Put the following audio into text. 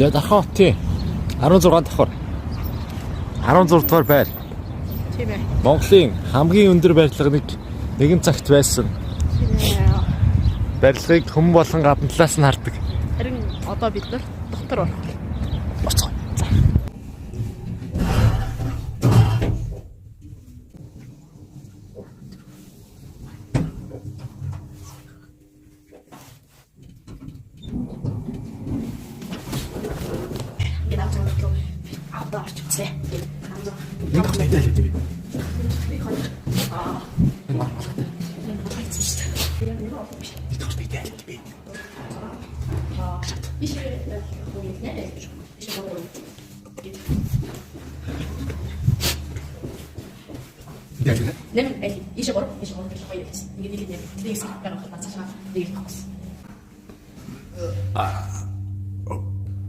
За дахиад тий. 16 давхар. 16 дугаар байр. Тийм ээ. Монголын хамгийн өндөр барилга нэгэн цагт байсан. Тийм ээ. Барилгыг хүмүүс болон гадна талаас нь хардаг. Харин одоо бид нар дотор орох. Боцоо. За. Нэг хот идэл үү? Нэг хот. Энэ хот идэл үү? Нэм ишгор гэж гоё юм. Нэг нэг нэг нэг нэг нэг нэг нэг нэг нэг нэг